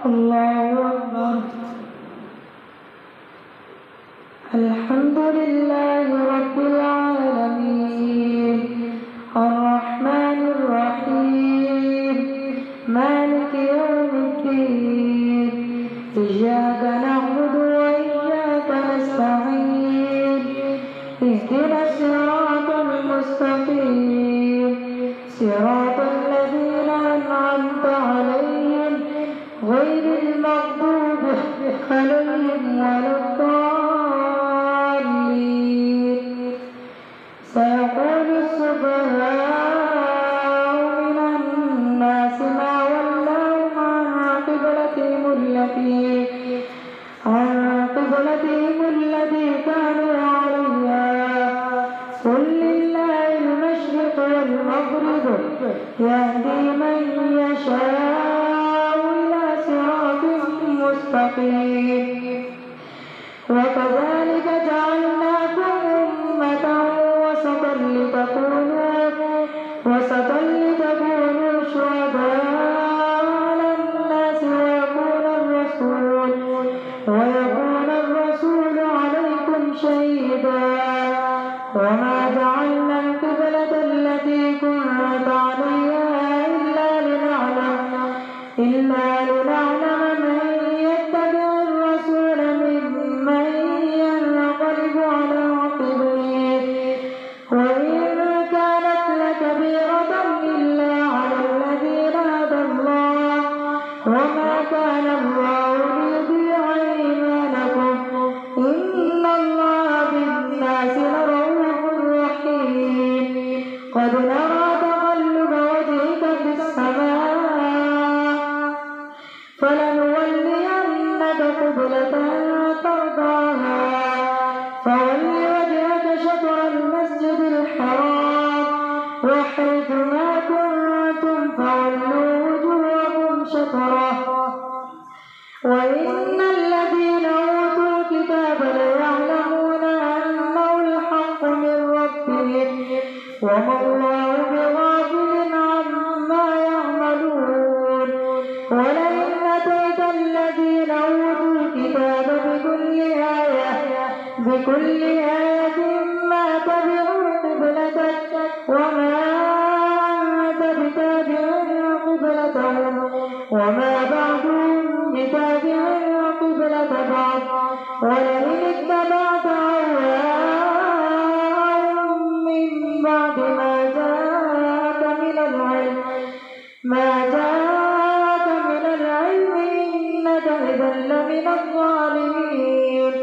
الله أكبر. الحمد لله رب العالمين الرحمن الرحيم مالك يوم الدين إياك نعبد وإياك نستعين اهدنا الصراط المستقيم صراط الذين أنعمت عليهم غير المغضوب عليهم ولا الضالين. سيقول السفهاء من الناس ما ولاهم عن قبلتهم التي كانوا عليها قل لله المشرق والمغرب يهدي من يشاء إلى صراط مستقيم. وكذلك جعلناكم أمة وسطا لتكونوا شهداء على الناس ويكون الرسول عليكم شهيدا. وما جعلنا القبلة التي كنت عليها إلا لنعلم من يتبع الرسول ممن ينقلب على عقبيه وإن كانت لكبيرة إلا على الذين هدى الله وما كان الله ليضيع إيمانكم إن الله بالناس لرؤوف رحيم. قد نرى تقلب وجهك في السماء فلنولينك قبلة ترضاها فول وجهك شطر المسجد الحرام وحيث ما كنتم فولوا وجوهكم شطره وإن الذين أوتوا الكتاب ليعلمون أنه الحق من ربهم وما الله بغافل عما يعملون. ولئن أتيت الذين أوتوا الكتاب بكل آية ما تبعوا قبلتك وما أنت بتابع قبلتهم وما بعضهم بتابع قبلة بعض. ولئن اتبعت أهواءهم من بعد ما جاءك من العلم إنك إذا لمن الظالمين.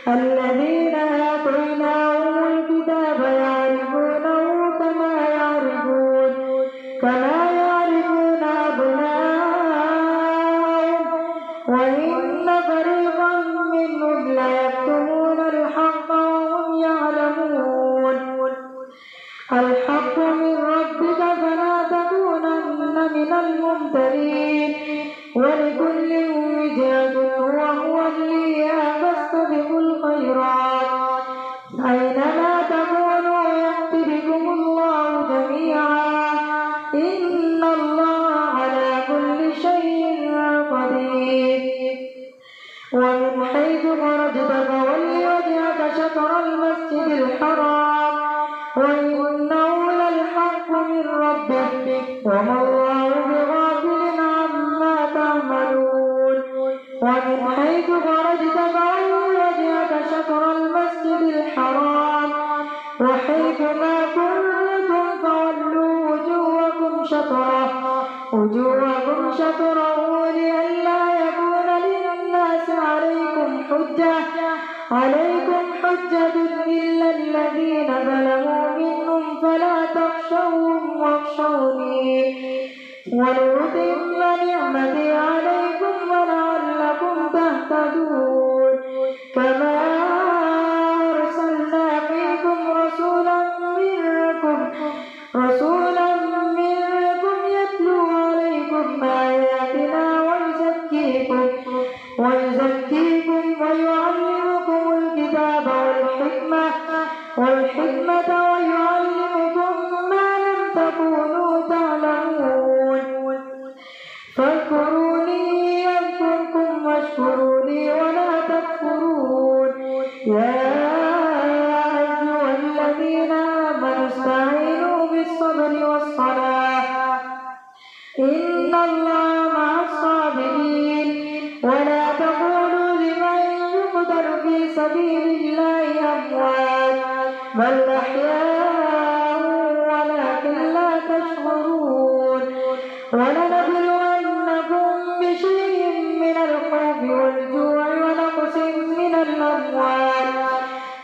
الذين آتيناهم الكتاب يعرفونه كما يعرفون أبناءهم وإن فريقا منهم ليكتمون الحق وهم يعلمون. الحق من ربك فلا تكونن من الممترين. ولكل وجهة هو موليها فاستبقوا الخيرات أينما تكونوا يأت بكم الله جميعا إن الله على كل شيء قدير. ومن حيث خرجت فول وجهك شطر المسجد الحرام وإنه للحق من ربك وما الله بغافل عما تعملون. ومن حيث خرجت فول وجهك شطر المسجد الحرام وحيث ما كنتم فولوا وجوهكم شطره لئلا يكون للناس عليكم حجة إلا الذين ظلموا منهم فلا تخشوهم واخشوني ولأتم نعمتي عليكم ولعلكم تهتدون. كما أرسلنا فيكم رسولا منكم يتلو عليكم آياتنا ويزكيكم ويعلمكم الكتاب والحكمة ويعلمكم ما لم تكونوا تعلمون. فاذكروني اشكروا لي ولا تكفرون يا أيها الذين آمنوا استعينوا بالصبر والصلاة إن الله مع الصابرين ولا تقولوا لمن يقتل في سبيل الله أموات بل أحياء ولكن لا تشعرون ولنبلونكم بشيء من الخوف والجوع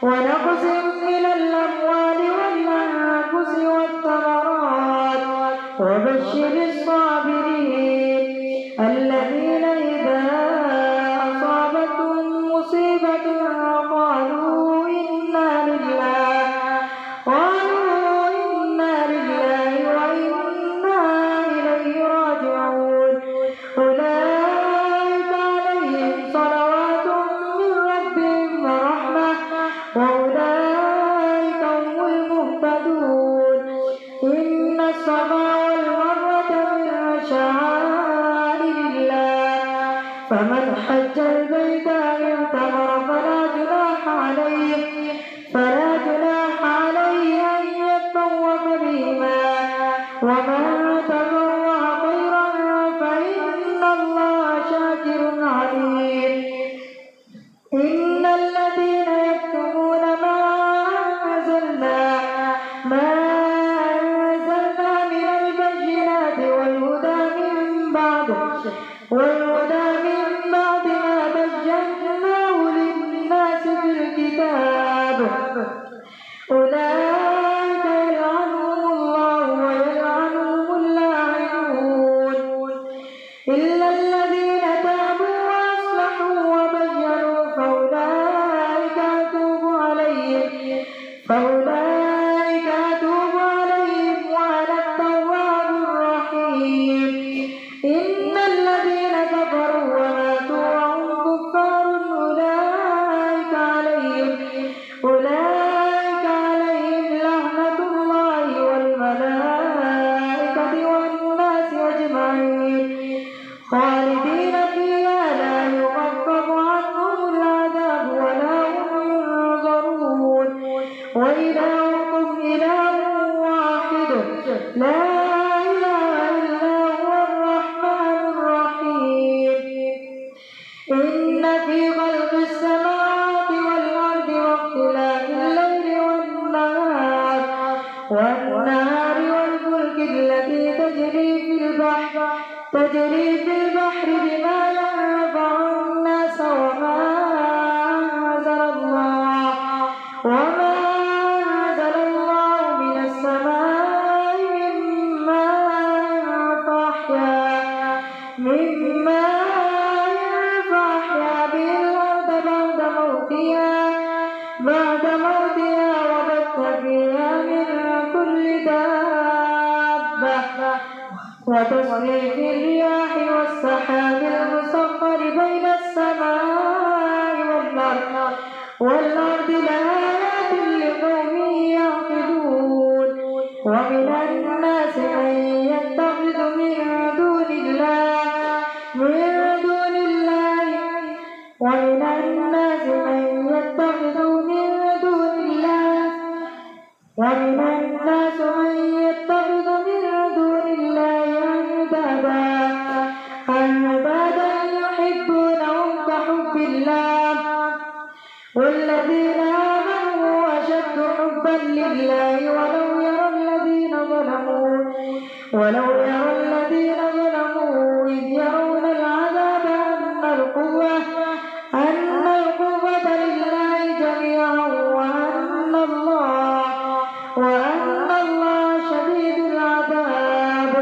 ونقص من الأموال والأنفس والثمرات وبشر الصابرين الذين إذا أصابتهم مصيبة قالوا إنا لله وإنا إليه راجعون أولئك عليهم صلوات من ربهم ورحمة وأولئك هم المهتدون إن الصفا والمروة من شعائر الله فمن حج البيت أو اعتمر فلا جناح عليه أن يطوف بهما ومن تطوع خيرا فإن الله شاكر عليم إن الذين يكتمون ما أنزلنا من البينات والهدى من بعد ما بيناه للناس في الكتاب أولئك يلعنهم الله ويلعنهم اللاعنون إلا الذين تابوا وأصلحوا وبينوا فأولئك أتوب عليهم وأنا التواب الرحيم إن الذين كفروا وماتوا وهم كفار أولئك عليهم لعنة الله والملائكة والناس أجمعين خالدين فيها لا يخفف عنهم العذاب ولا هم ينظرون وإلهكم إله واحد لا إله إلا هو الرحمن الرحيم إن في خلق السماوات والأرض واختلاف الليل والنهار والفلك التي تجري في البحر بما ينفع الناس وما أنزل الله من السماء مما ينفع به الأرض بعد موتها وبث فيها من كل دابة وتصريف الرياح والسحاب المسخر بين السماء والأرض لآيات لقوم يعقلون ومن الناس من يتخذ من دون الله أندادا يحبونهم كحب الله والذين آمنوا أشد حبا لله ولو يرى الذين ظلموا إذ يرون العذاب أن القوة لله جميعا وأن الله شديد العذاب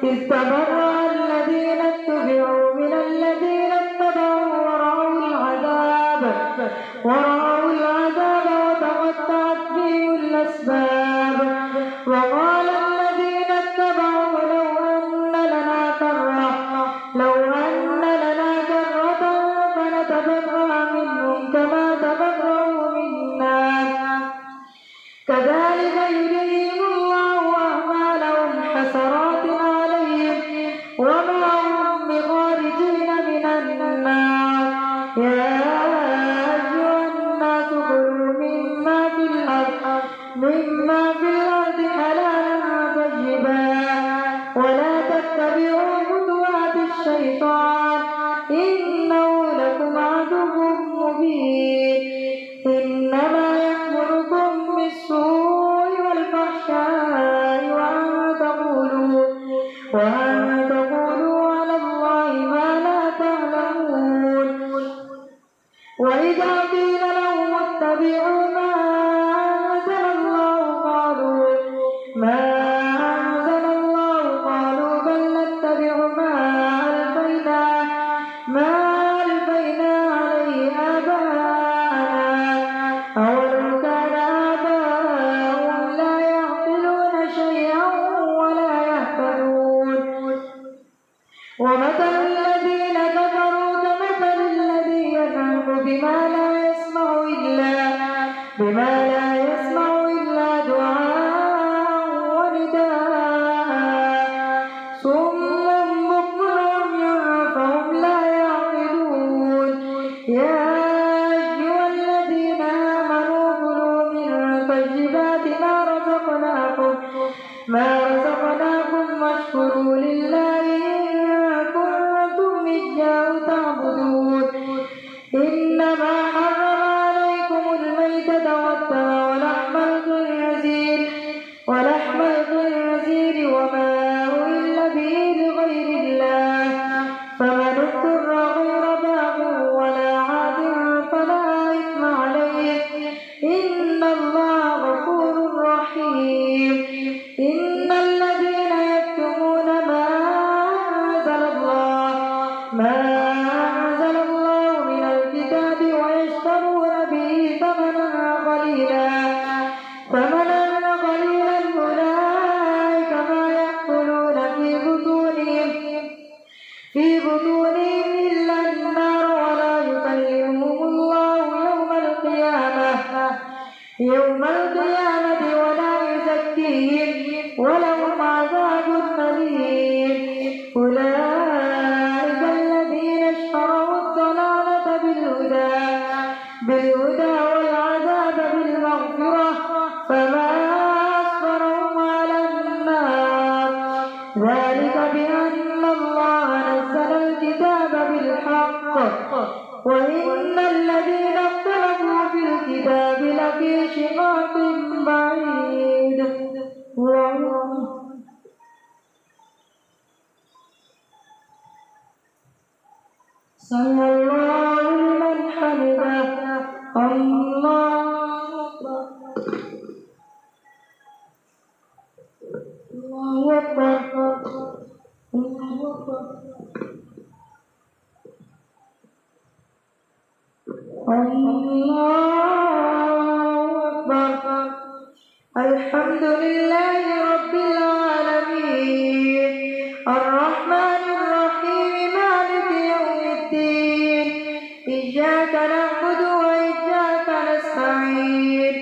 إذ تبرأ الذين اتبعوا من الذين اتبعوا ورأوا العذاب وتقطعت بهم الأسباب وقال الذين اتبعوا لو الذين كفروا كمثل الذي ينعق بما لا يسمع إلا دعاء ونداء صم بكم عمي فهم لا يعقلون يا أيها الذين آمنوا كلوا من طيبات ما رزقناكم واشكروا لله إن كنتم إياه تعبدون إنما حرم عليكم الميتة والدم ولحم الخنزير وما أهل به لغير الله فمن اضطر غير باغ ولا عاد فلا إثم عليه إن الله غفور رحيم إن الذين يكتمون ما أنزل الله من الكتاب ويشترون به ثمنا قليلا أولئك ما يأكلون في بطونهم إلا النار ولا يكلمهم الله يوم القيامة ولا يزكيهم ولهم عذاب أليم أولئك الذين اشتروا الضلالة بالهدى والعذاب بالمغفرة فما أصبرهم على النار ذلك بأن الله نزل الكتاب بالحق وإن الذين اختلفوا في الكتاب لفي شقاق بعيد سمع الله لمن حمده الله أكبر الله أكبر الحمد لله رب العالمين الرحمن الرحيم مالك يوم الدين إياك نعبد وإياك نستعين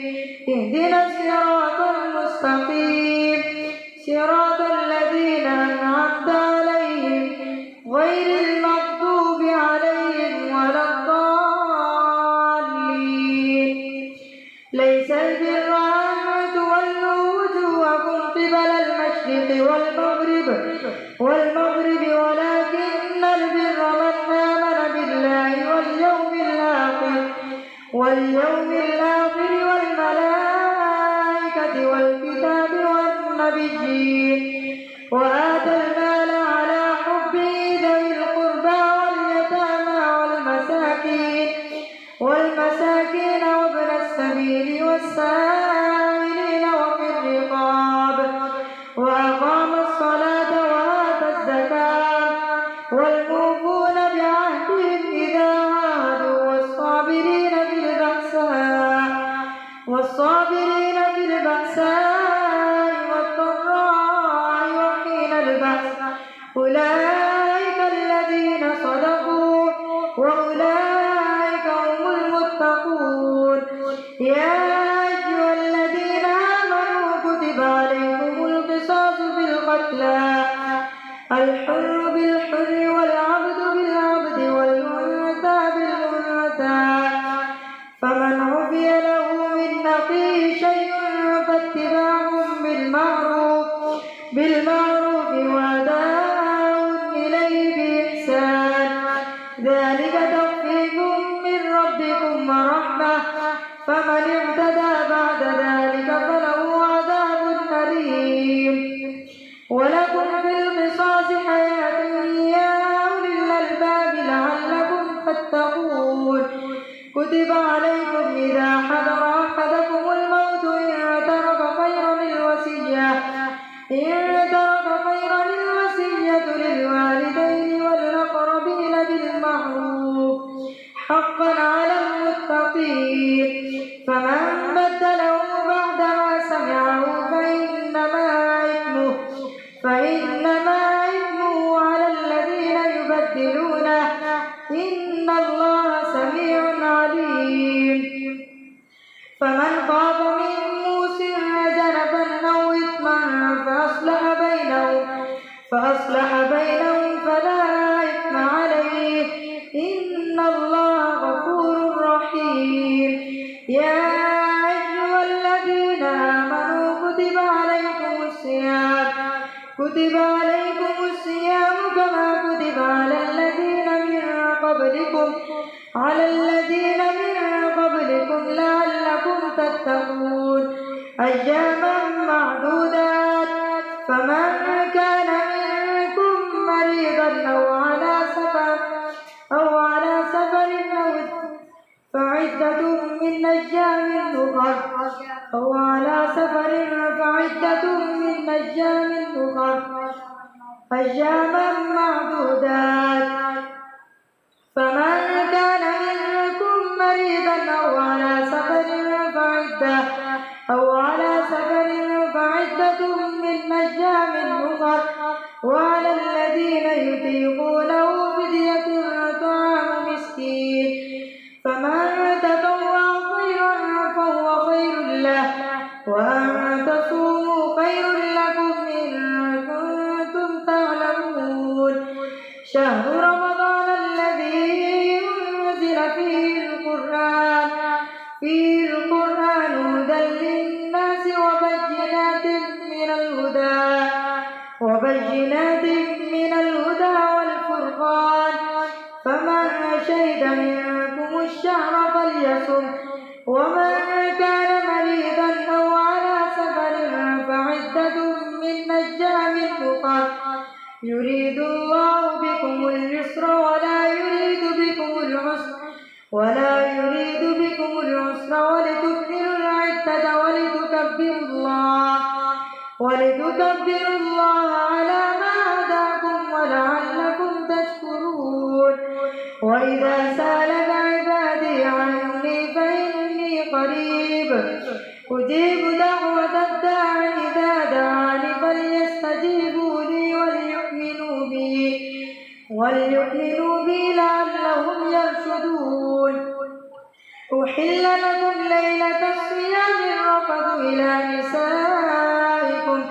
اهدنا الصراط المستقيم صراط الذين أنعمت عليهم غير المغضوب عليهم ولا الضالين ليس البر أن تولوا وجوهكم قبل المشرق والمغرب ولكن البر من آمن بالله واليوم الآخر والملائكة والكتاب والنبيين وآتى المال على حبه ذوي القربى واليتامى والمساكين وابن السبيل والسائلين وفي الرقاب وأقام الصلاة وآتى الزكاة والموفون بعهدهم إذا عاهدوا والصابرين في البأساء والضراء وحين البأس أولئك الذين صدقوا وأولئك هم المتقون يا أيها الذين آمنوا كتب عليكم القصاص في القتلى الحر بالحر والعبد بالعبد والأنثى بالأنثى فمن عفي له من أخيه شيء فاتباع بالمعروف وأداء إليه بإحسان ذلك تخفيف من ربكم ورحمة فمن اعتدى بعد ذلك فله عذاب أليم ولكم في القصاص حياة يا أولي الألباب لعلكم تتقون كتب عليكم إذا حضر أحدكم الموت إن ترك خيرا الوصية للوالدين والأقربين بالمعروف حقا على المتقين فمن بدله بعدما سمعه فإنما إثمه على الذين يبدلونه تبدلونه إن الله سميع عليم فمن خاف من موص جنفا أو إثما فأصلح بينهم فلا إثم عليه إن الله غفور رحيم يا أيها الذين آمنوا كتب عليكم الصيام كما كتب على الذين من قبلكم لعلكم تتقون أياما معدودات فمن كان منكم مريضا أو على سفر فعدة من أيام أخر أياما معدودات فمن كان منكم مريضا أو على سفر فعدة من أيام أخر وعلى الذين يطيقونه فدية طعام مسكين فمن تطوع خيرا فهو خير له وأن تصوموا خير لكم إن كنتم تعلمون شهر رمضان الذي أنزل فيه القرآن هدى للناس وبينات من الهدى والفرقان فمن شهد منكم الشهر فليصم ومن كان مريضا أو على سفر فعدة من أيام أخر يريد الله بكم اليسر ولا يريد بكم العسر ولتكملوا العدة ولتكبروا الله على ما هداكم ولعلكم تشكرون وإذا سألك عبادي عني فإني قريب أجيب دعوة الداع إذا دعان فليستجيبوا لي وليؤمنوا بي لعلهم يرشدون أحل لكم ليلة الصيام الرفث إلى نسائكم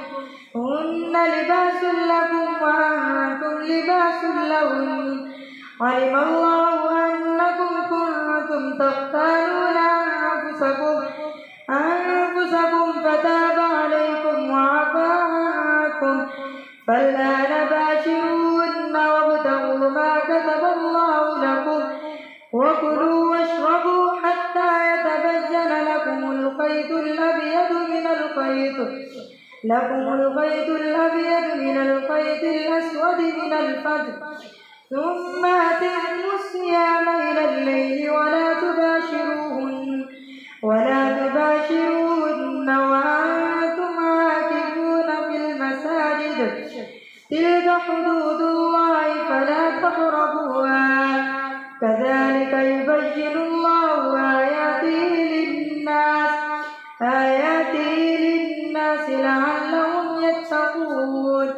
هن لباس لكم وأنتم لباس لهن علم الله أنكم كنتم تختانون أنفسكم فتاب عليكم وعفى عنكم فالآن باشروهن وابتغوا ما كتب الله لكم وكلوا واشربوا حتى يتبين لكم الخيط الأبيض من الخيط الأسود من الفجر ثم أتموا الصيام إلى الليل ولا تباشروهن وأنتم عاكفون في المساجد تلك حدود الله فلا تقربوها كذلك يبين الله آياته للناس لعلهم يتقون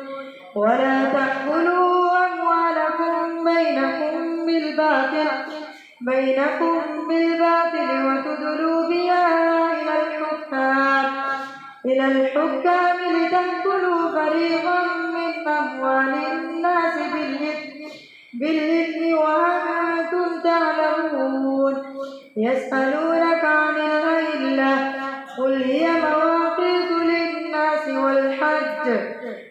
ولا تأكلوا أموالكم بينكم بالباطل وتدلوا بها إلى الحكام لتأكلوا فريقا من أموال الناس بالإثم وأنتم تعلمون يسألونك عن الأهلة قل هي مواقيت للناس والحج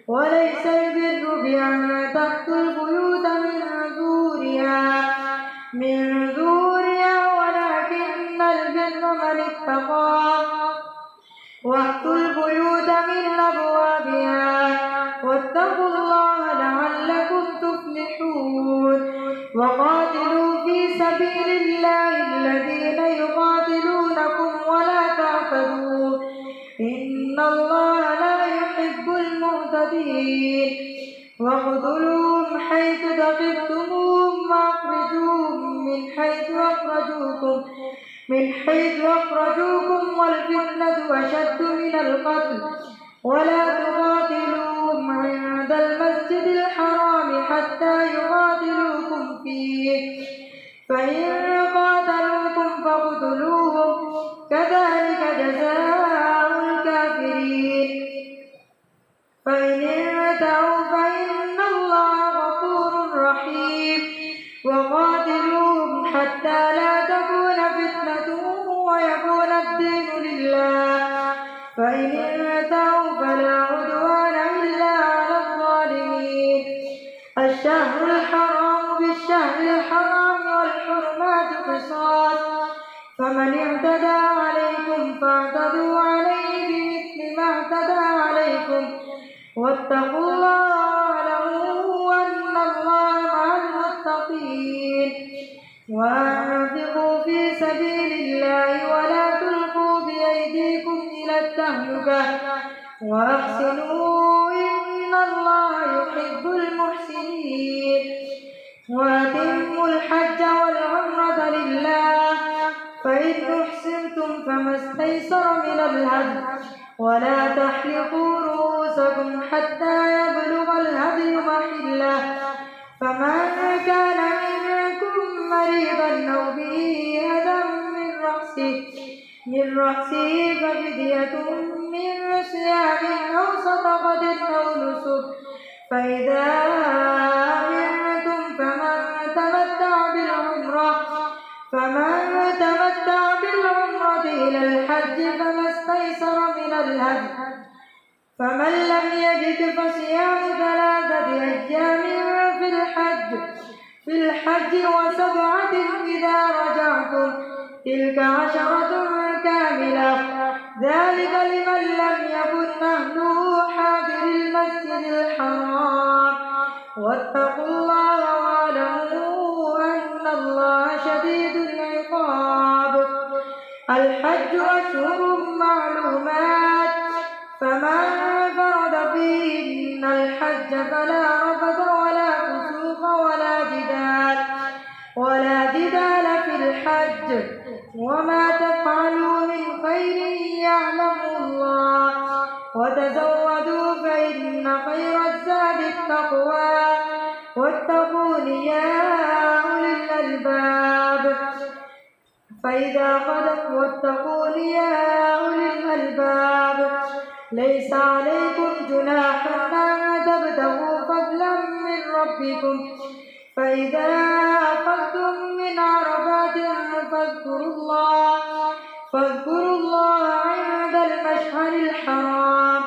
وليس البر بأن تأتوا البيوت من ظهورها ولكن البر من اتقى وأتوا البيوت من أبوابها واتقوا الله لعلكم تفلحون وقاتلوا في سبيل الله الذين يقاتلونكم ولا تعتدوا إن الله لا يحب المعتدين واقتلوهم حيث ثقفتموهم وأخرجوهم من حيث أخرجوكم والفتنة أشد من القتل ولا تقاتلوهم عند المسجد الحرام حتى يقاتلوكم الشهر الحرام والحرمات قصاص، فمن اعتدى عليكم فاعتدوا عليه بمثل ما اعتدى عليكم، واتقوا الله واعلموا أن الله مع المتقين. وأنفقوا في سبيل الله ولا تلقوا بأيديكم إلى التهلكة وأحسنوا إن الله يحب المحسنين. وأتموا الحج والعمرة لله، فإن أحسنتم فما استيسر من الهدي، ولا تحلقوا رؤوسكم حتى يبلغ الهدي محله، فمن كان منكم مريضا أو به أذى من رأسه ففدية من صيام أو صدقة أو نسك، فإذا أمنتم فمن تمتع بالعمرة إلى الحج فما استيسر من الهدي، فمن لم يجد فصيام 3 أيام في الحج و7 إذا رجعتم، تلك 10 كاملة، ذلك لمن لم يكن أهله حاضر المسجد الحرام. واتقوا الله واعلموا أن الله شديد العقاب. الحج أشهر معلومات، فمن فرض فيهن الحج فلا رفث ولا فسوق ولا جدال في الحج، وما تفعلوا من خير يعلمه الله، وتزودوا فإن خير الزاد التقوى، واتقون يا أولي الألباب. ليس عليكم جناح أن تبتغوا فضلا من ربكم، فإذا أفضتم من عرفات فاذكروا الله عند المشعر الحرام،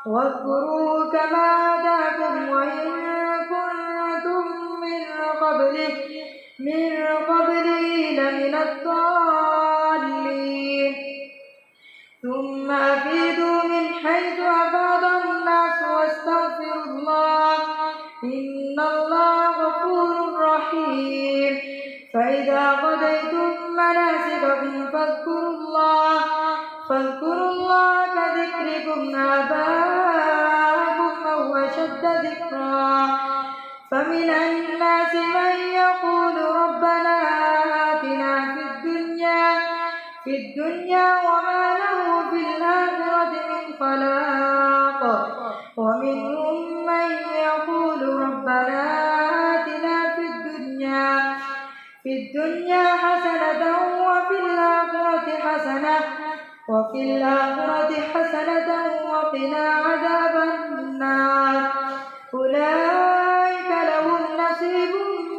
واذكروه كما هداكم وإن كنتم من قبله لمن الضالين. ثم أفيدوا من حيث أفاض الناس واستغفروا الله إن الله غفور رحيم. فإذا قضيتم مناسككم فاذكروا الله كذكركم آباءكم أو أشد ذكرا. فمن الناس من يقول ربنا آتنا في الدنيا وما له في الآخرة من خلاق، ومنهم من يقول ربنا آتنا في الدنيا حسنة وفي الآخرة حسنة وقنا عذاب النار. أولئك لهم نصيب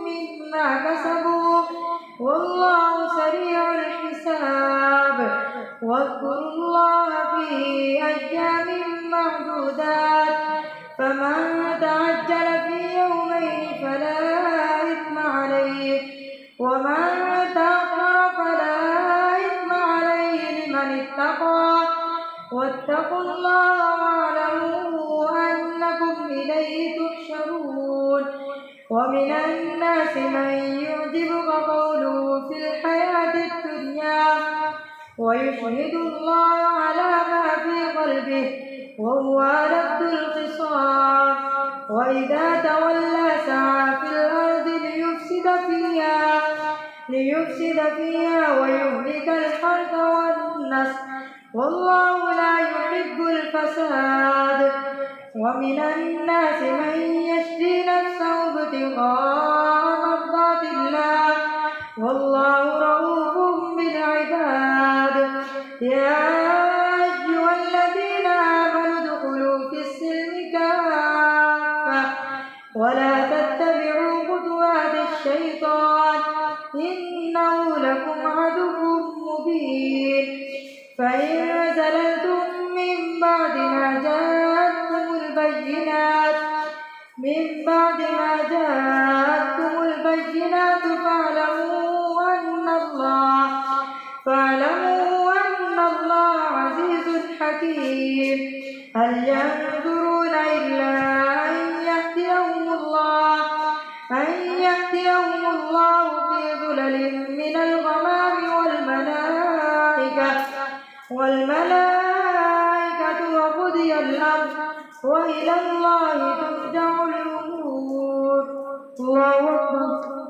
مما كسبوا والله سريع الحساب. واذكروا الله في أيام معدودات، فمن تعجل في يومين فلا إثم عليه، ومن تأخر فلا إثم عليه لمن اتقى. واتقوا الله واعلموا أنكم إليه تحشرون. ومن الناس من يعجبك قوله في الحياة الدنيا ويشهد الله على ما في قلبه وهو ألد الخصام، وإذا تولى سعى في الأرض ليفسد فيها ويهلك الحرث والنسل، والله لا يحب الفساد. ومن الناس من يشري نفسه ابتغاء مرضات الله والله رؤوف بالعباد. يا أيها الذين آمنوا ادخلوا في السلم كافة ولا تتبعوا خطوات الشيطان إنه لكم عدو مبين. فإن زللتم من بعد ما جاءتكم البينات هل ينظرون إلا أن يأتيهم الله في ظلل من الغمام والملائكة وقضي الأمر وإلى الله ترجع الأمور. الله أكبر.